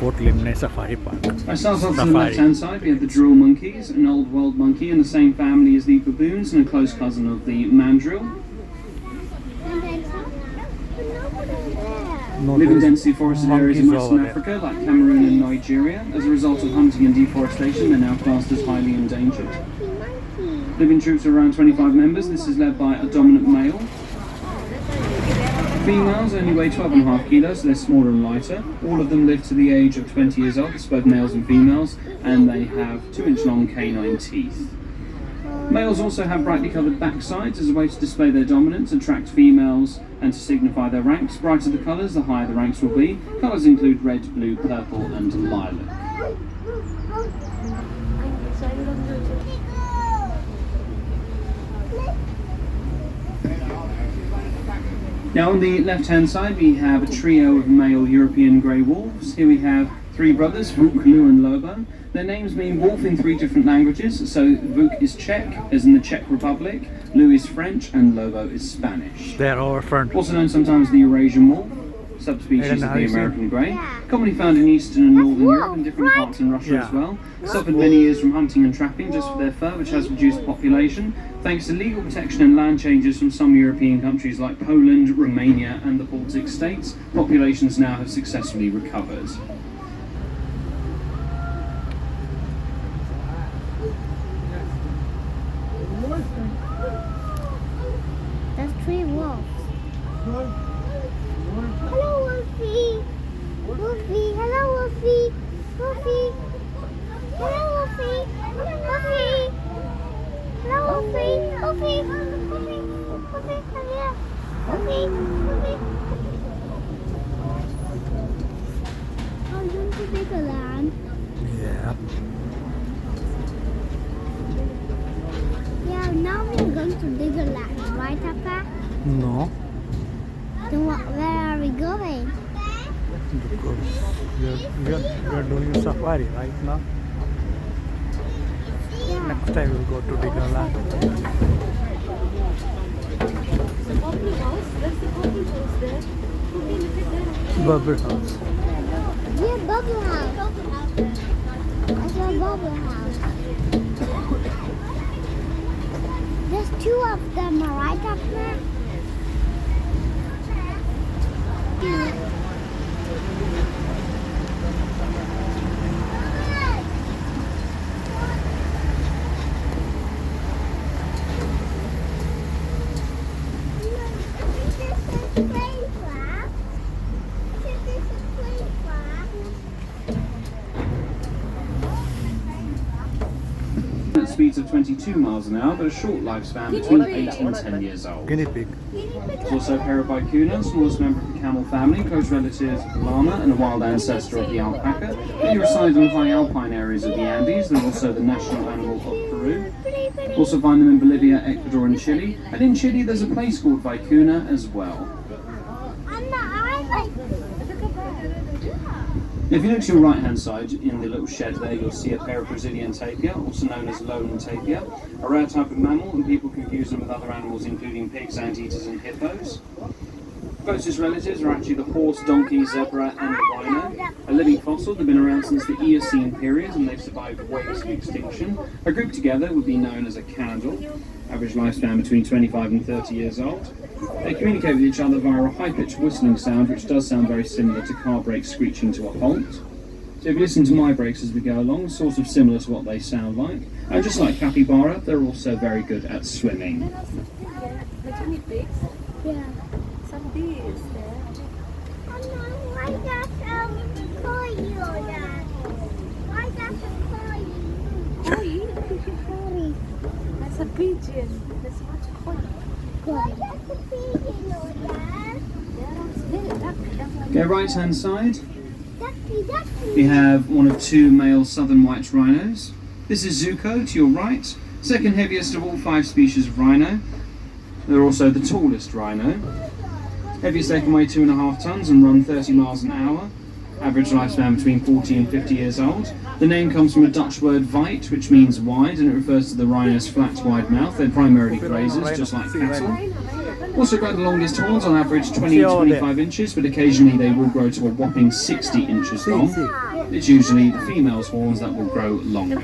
Fort Lympne Safari Park. I start off to the left-hand side. We have the drill monkeys, an old world monkey in the same family as the baboons and a close cousin of the mandrill. Live in densely forested areas in Western Africa, like Cameroon and Nigeria. As a result of hunting and deforestation, they're now classed as highly endangered. Living troops are around 25 members. This is led by a dominant male. Females only weigh 12.5 kilos, so they're smaller and lighter. All of them live to the age of 20 years old, it's both males and females, and they have 2-inch long canine teeth. Males also have brightly coloured backsides as a way to display their dominance, attract females, and to signify their ranks. Brighter the colours, the higher the ranks will be. Colours include red, blue, purple, and lilac. Now on the left-hand side we have a trio of male European grey wolves. Here we have 3 brothers, Vuk, Lu and Lobo. Their names mean wolf in 3 different languages, so Vuk is Czech, as in the Czech Republic, Lu is French, and Lobo is Spanish. They're our friend. Also known sometimes as the Eurasian wolf, subspecies of the American grey, commonly found in Eastern and Northern Europe and different parts in Russia as well. Suffered many years from hunting and trapping just for their fur, which has reduced population. Thanks to legal protection and land changes from some European countries like Poland, Romania and the Baltic states, populations now have successfully recovered. That's 3 wolves. Hello, Wolfie. Wolfie. Hello, Wolfie. Wolfie. Hello, Wolfie. Wolfie. Hello, Wolfie. Wolfie. Wolfie. Wolfie. Come here. Wolfie. Wolfie. I'm going to dig a land. Yeah. Yeah, now we're going to dig a land, right, Papa? No. Then where are we going? Because you're doing safari right now. Yeah. Next time we'll go to Digger Land. The bubble house? That's the bubble house there. Bubble house. Yeah, bubble house. That's a bubble house. There's 2 of them, right up there? At speeds of 22 miles an hour, but a short lifespan between 8 and 10 years old. Guinea pig. There's also Parabicuna, smallest member of the camel family, close relative of the llama and a wild ancestor of the alpaca. They reside in high alpine areas of the Andes. They're also the national animal of Peru. Also find them in Bolivia, Ecuador and Chile. And in Chile there's a place called Vicuna as well. If you look to your right hand side in the little shed there, you'll see a pair of Brazilian tapir, also known as lone tapir, a rare type of mammal, and people confuse them with other animals including pigs, anteaters and hippos. Closest relatives are actually the horse, donkey, zebra and the rhino. A living fossil, they've been around since the Eocene period and they've survived waves of extinction. A group together would be known as a candle, average lifespan between 25 and 30 years old. They communicate with each other via a high-pitched whistling sound, which does sound very similar to car brakes screeching to a halt. So if you listen to my brakes as we go along, sort of similar to what they sound like. And just like capybara, they're also very good at swimming. The guinea pigs? Yeah. Some bees there. Why does call you that? Why does it call you? Koi? That's a pigeon. That's what you call it. Why does it pigeon that? Okay, right hand side, Ducky. we have one of 2 male southern white rhinos. This is Zuko to your right, second heaviest of all 5 species of rhino. They're also the tallest rhino. Heaviest they can weigh 2.5 tons and run 30 miles an hour. Average lifespan between 40 and 50 years old. The name comes from a Dutch word wijd, which means wide, and it refers to the rhino's flat, wide mouth. They're primarily grazers, just like cattle. Also grow the longest horns, on average 20 to 25 inches, but occasionally they will grow to a whopping 60 inches long. It's usually the female's horns that will grow longer.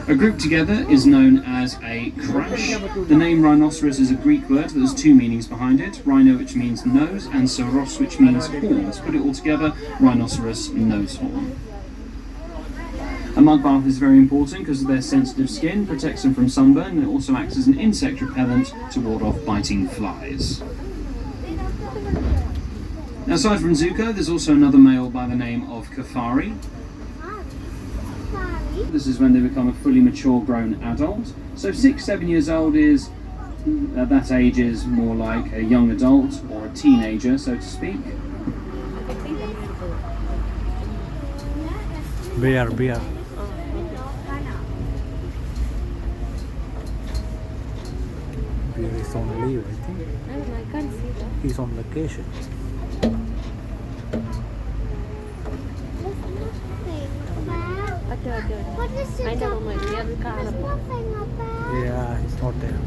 A group together is known as a crash. The name rhinoceros is a Greek word that has two meanings behind it. Rhino, which means nose, and saros, which means horns. Put it all together, rhinoceros nose horn. A mud bath is very important because of their sensitive skin, protects them from sunburn, and it also acts as an insect repellent to ward off biting flies. Now, aside from Zuko, there's also another male by the name of Kafari. This is when they become a fully mature grown adult. So 6-7 years old is, at that age, is more like a young adult or a teenager, so to speak. Bear. I Bear is on leave, I think. don't know, I can't see that. He's on vacation. What is it? I never mind. The other car. There's nothing about. Yeah, he's not there.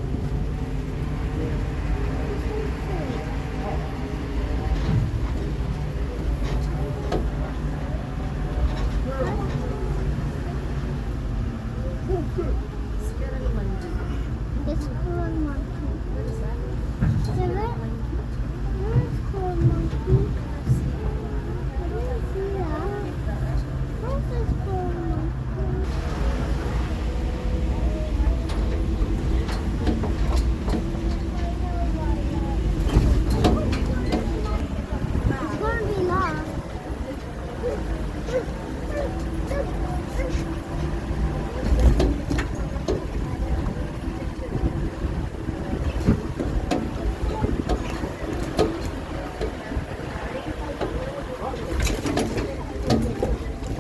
It's squirrel monkey. See it? Where's squirrel monkey? I don't see that. Where's the squirrel monkey? It's gonna be lost.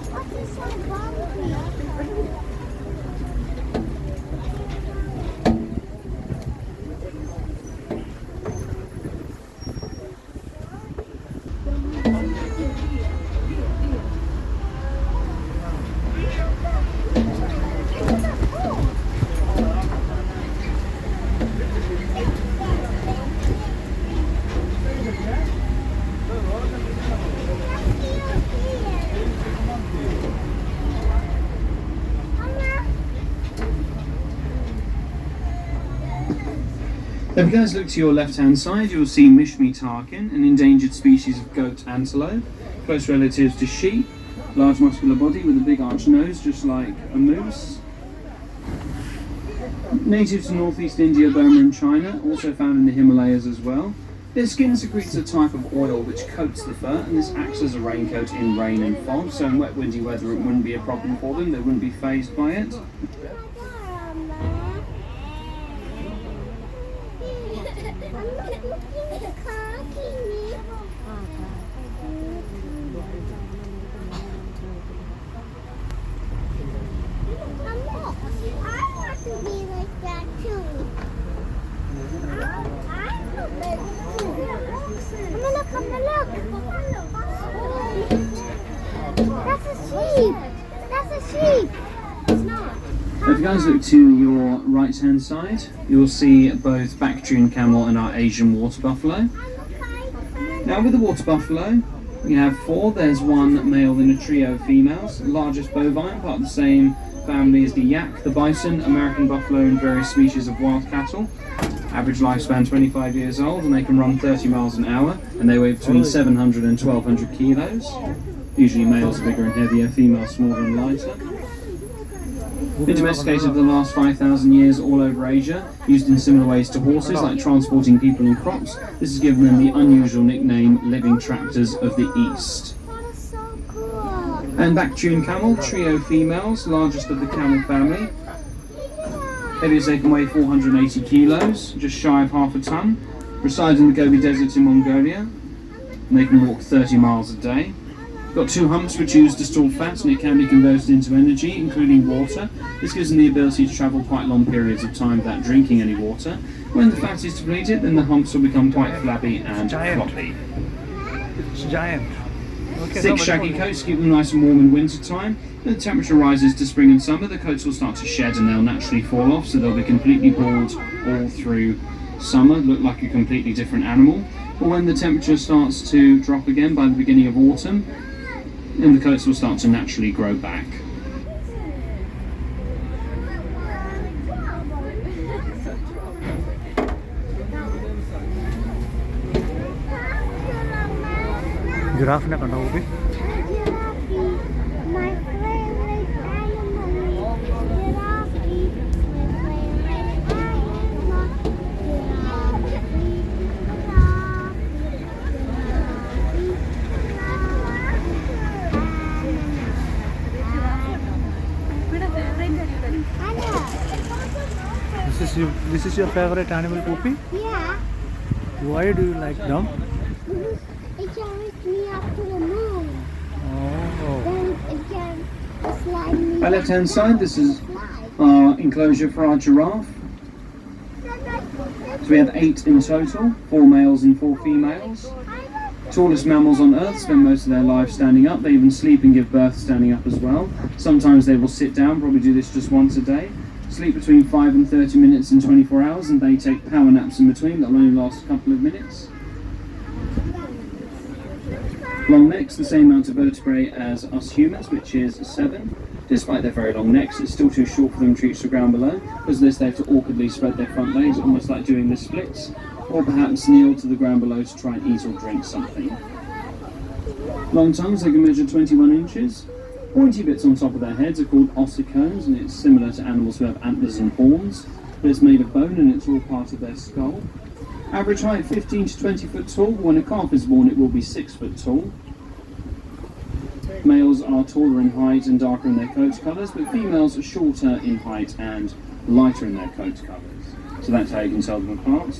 What is so bumpy? If you guys look to your left-hand side, you'll see Mishmi tarkin, an endangered species of goat antelope, close relatives to sheep, large muscular body with a big arched nose, just like a moose. Native to northeast India, Burma and China, also found in the Himalayas as well. Their skin secretes a type of oil which coats the fur, and this acts as a raincoat in rain and fog, so in wet windy weather it wouldn't be a problem for them, they wouldn't be fazed by it. I want to be like that too. Come look. That's a sheep. That's a sheep. It's not. If you guys look to your right-hand side, you'll see both Bactrian camel and our Asian water buffalo. Now with the water buffalo, we have four. There's one male and a trio of females. The largest bovine, part of the same family as the yak, the bison, American buffalo and various species of wild cattle. Average lifespan 25 years old, and they can run 30 miles an hour, and they weigh between 700 and 1200 kilos. Usually males are bigger and heavier, females smaller and lighter. Been domesticated for the last 5,000 years all over Asia, used in similar ways to horses, like transporting people and crops. This has given them the unusual nickname living tractors of the East. That is so cool. And Bactrian camel, trio females, largest of the camel family. Heaviest they can weigh 480 kilos, just shy of half a ton. Reside in the Gobi Desert in Mongolia, and they can walk 30 miles a day. Got two humps which are used to store fat, and it can be converted into energy, including water. This gives them the ability to travel quite long periods of time without drinking any water. When the fat is depleted, then the humps will become quite flabby and floppy. It's giant. Okay, Thick shaggy coats keep them nice and warm in winter time. When the temperature rises to spring and summer, the coats will start to shed and they'll naturally fall off, so they'll be completely bald all through summer look like a completely different animal, but when the temperature starts to drop again by the beginning of autumn, then the coats will start to naturally grow back. ജിറാഫിനെ കണ്ടോ കൂപ്പി? My favorite animal. Giraffe. My favorite animal. This is your favorite animal, Poopy? Yeah. Why do you like them? It carries me up to the moon. Oh. Then it can slide me. By left hand side, this is Slide. our enclosure for our giraffe. So we have 8 in total, 4 males and 4 females. Tallest mammals on earth spend most of their life standing up. They even sleep and give birth standing up as well. Sometimes they will sit down, probably do this just once a day. Sleep between 5 and 30 minutes in 24 hours, and they take power naps in between that will only last a couple of minutes. Long necks, the same amount of vertebrae as us humans, which is 7. Despite their very long necks, it's still too short for them to reach the ground below. Because of this, they have to awkwardly spread their front legs, almost like doing the splits, or perhaps kneel to the ground below to try and eat or drink something. Long tongues, they can measure 21 inches. Pointy bits on top of their heads are called ossicones, and it's similar to animals who have antlers and horns, but it's made of bone and it's all part of their skull. Average height 15 to 20 foot tall. When a calf is born, it will be 6 foot tall. Males are taller in height and darker in their coat colours, but females are shorter in height and lighter in their coat colours. So that's how you can tell them apart.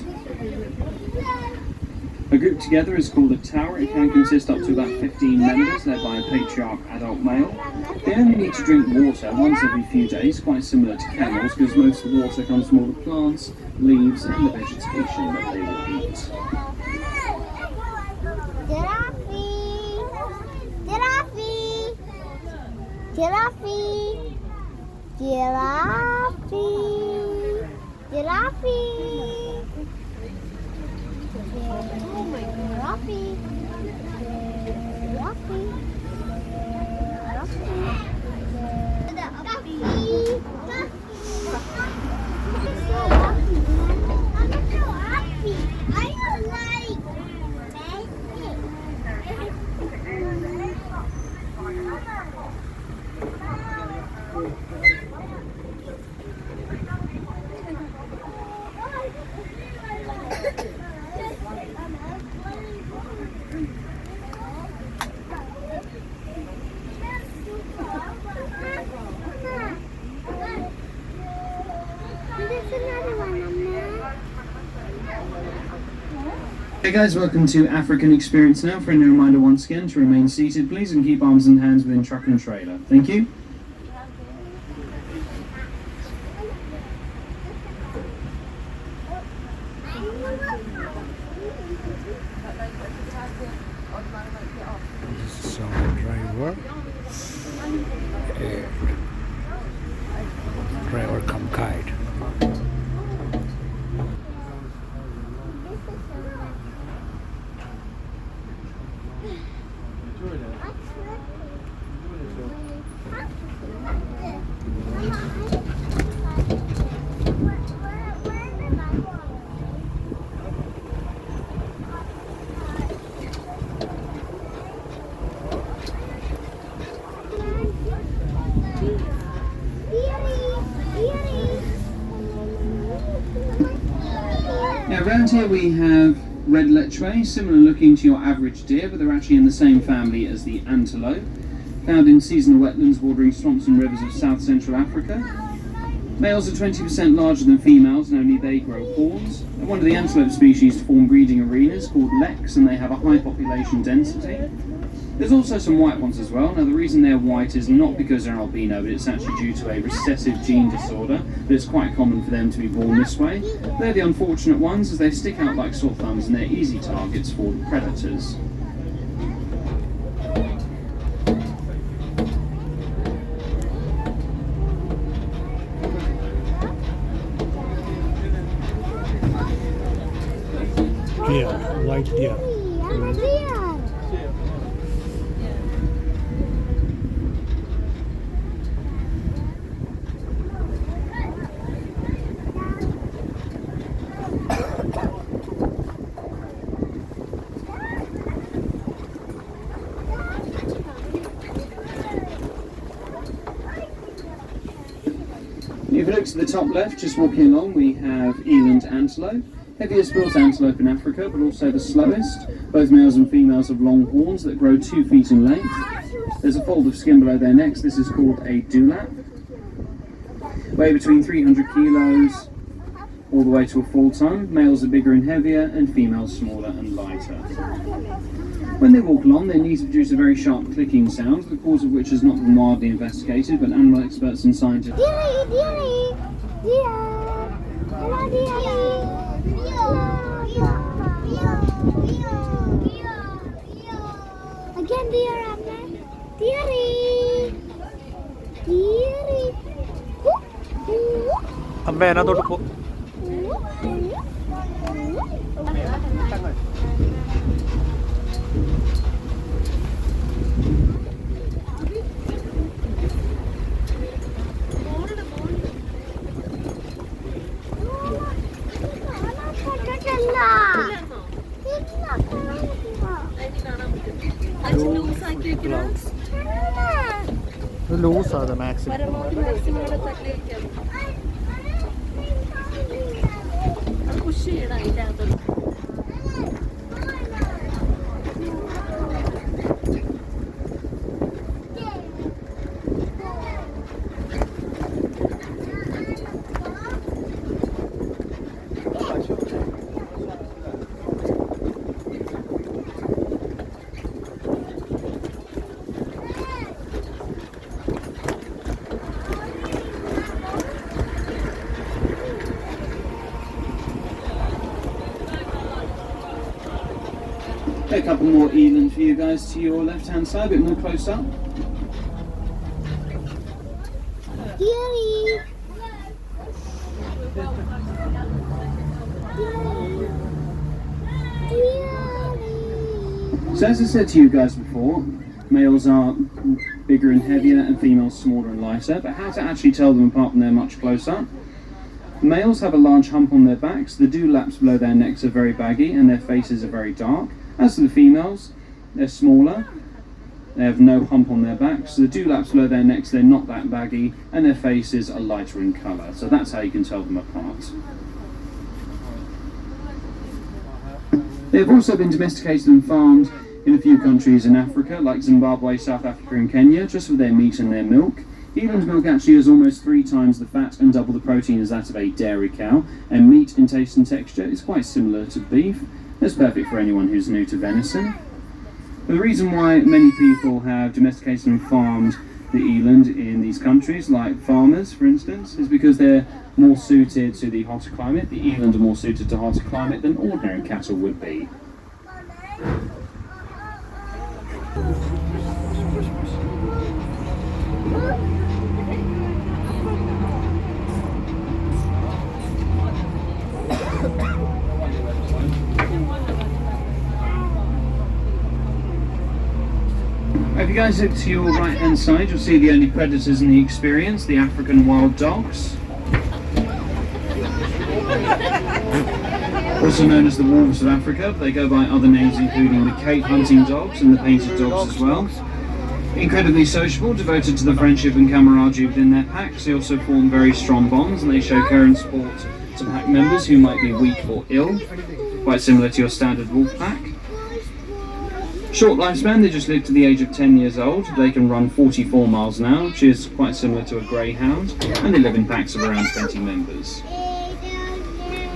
A group together is called a tower. It can consist up to about 15 members, led by a patriarch adult male. They only need to drink water once every few days, quite similar to camels, because most of the water comes from all the plants, leaves and the vegetation that they will eat. Giraffe. Giraffe. Giraffe. Giraffe. Hey guys, welcome to African Experience Now. Friendly reminder once again to remain seated please and keep arms and hands within truck and trailer. Thank you. This is our driver. Driver come guide. Now around here we have red lechwe, similar looking to your average deer, but they're actually in the same family as the antelope. Found in seasonal wetlands bordering swamps and rivers of South Central Africa. Males are 20% larger than females and only they grow horns. They're one of the antelope species to form breeding arenas called leks, and they have a high population density. There's also some white ones as well. Now the reason they're white is not because they're albino, but it's actually due to a recessive gene disorder, but it's quite common for them to be born this way. They're the unfortunate ones as they stick out like sore thumbs and they're easy targets for predators. deer, white deer. I'm a deer. If you look to the top left, just walking along, we have eland antelope. Heaviest built antelope in Africa, but also the slowest. Both males and females have long horns that grow 2 feet in length. There's a fold of skin below their necks. This is called a dewlap. Weigh between 300 kilos all the way to a full ton. Males are bigger and heavier, and females smaller and lighter. When they walk along, their knees produce a very sharp clicking sound, the cause of which has not been widely investigated, but animal experts and scientists... Deer, deer, deer. Hello, deer. Again, deer, Amna. Deerie. Deerie. അമ്മ അതിനകത്തോട്ട് പോ. ലൂസാണ് maximum. Push ചെയ്യണം അതിൻ്റെ അകത്തോട്ട്. A couple more eland for you guys to your left-hand side, a bit more close up. Deerie. So as I said to you guys before, males are bigger and heavier and females smaller and lighter, but how to actually tell them apart when they're much closer? Males have a large hump on their backs, the dewlaps below their necks are very baggy and their faces are very dark. As for the females, they're smaller, they have no hump on their backs, so the dewlaps below their necks, they're not that baggy, and their faces are lighter in colour, so that's how you can tell them apart. They have also been domesticated and farmed in a few countries in Africa, like Zimbabwe, South Africa and Kenya, just for their meat and their milk. Eland milk actually has almost 3 times the fat and double the protein as that of a dairy cow, and meat in taste and texture is quite similar to beef. It's perfect for anyone who's new to venison. The reason why many people have domesticated and farmed the eland in these countries, like farmers for instance, is because they're more suited to the hotter climate. The eland are more suited to hotter climate than ordinary cattle would be. If you guys look to your right hand side, you'll see the only predators in the experience, the African wild dogs. Also known as the wolves of Africa, but they go by other names including the Cape hunting dogs and the painted dogs as well. Incredibly sociable, devoted to the friendship and camaraderie within their packs, they also form very strong bonds and they show care and support to pack members who might be weak or ill, quite similar to your standard wolf pack. Short lifespan, they just live to the age of 10 years old. They can run 44 miles an hour, which is quite similar to a greyhound, and they live in packs of around 20 members.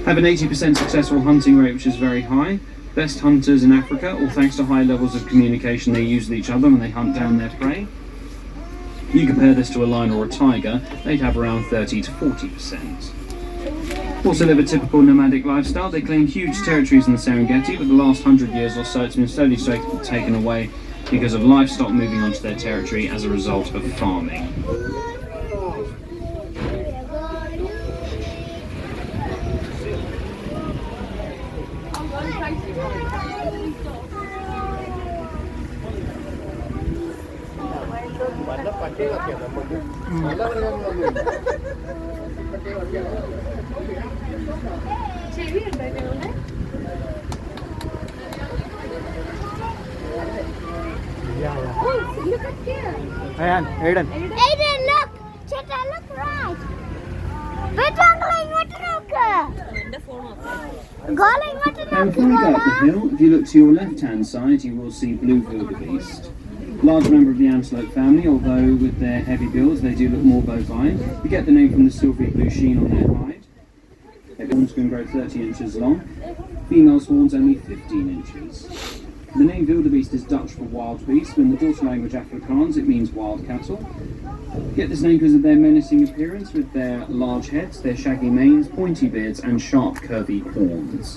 Have an 80% successful hunting rate, which is very high. Best hunters in Africa, all thanks to high levels of communication they use with each other when they hunt down their prey. You compare this to a lion or a tiger, they'd have around 30 to 40%. Also live a typical nomadic lifestyle. They claim huge territories in the Serengeti, but the last 100 years or so it's been slowly taken away because of livestock moving onto their territory as a result of farming. ചെവിയുണ്ടോ ഇതിനുള്ളിൽ? Oh, look at here. Ayan, Aiden. Aiden, look! Cheta, look right! Betul ഇങ്ങോട്ട് നോക്ക്. ഗോള ഇങ്ങോട്ട് And നോക്ക് further ഗോള. up the hill, if you look to your left-hand side, you will see blue wildebeest. Large member of the antelope family, although with their heavy bills, they do look more bovine. You get the name from the silvery blue sheen on their hide. Their horns can grow 30 inches long. Females' horns only 15 inches. The name wildebeest is Dutch for wild beast. In the daughter language Afrikaans, it means wild cattle. Get this name because of their menacing appearance with their large heads, their shaggy manes, pointy beards, and sharp, curvy horns.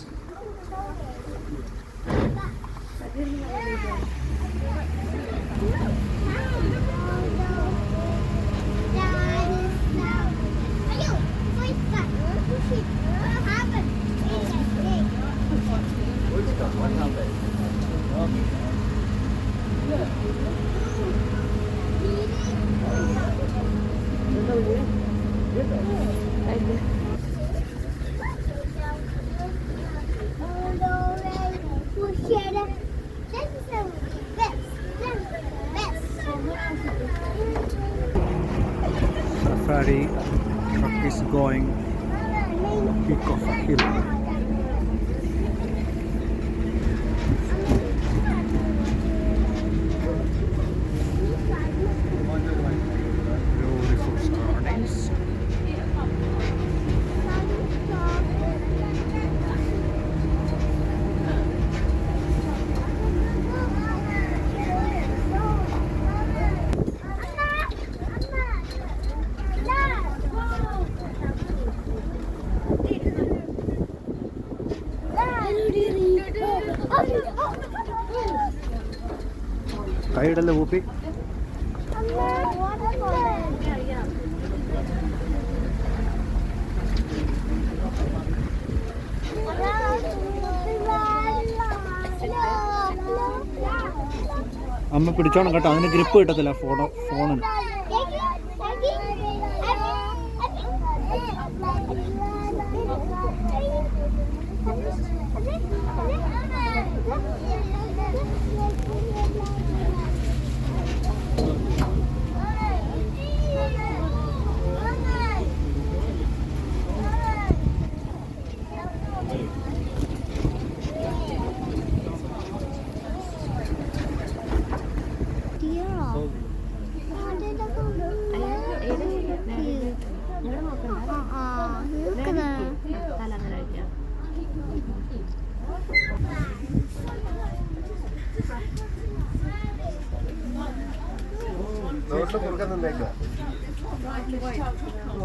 Safari truck is going peak of a hill. Beautiful surroundings. Kaidalla Whoopi. അമ്മ പിടിച്ചോണം കേട്ടോ, അതിന് grip കിട്ടത്തില്ല ഫോണിന്. റോഡിൽ കൊടുക്കാൻ നിന്നേക്കാം.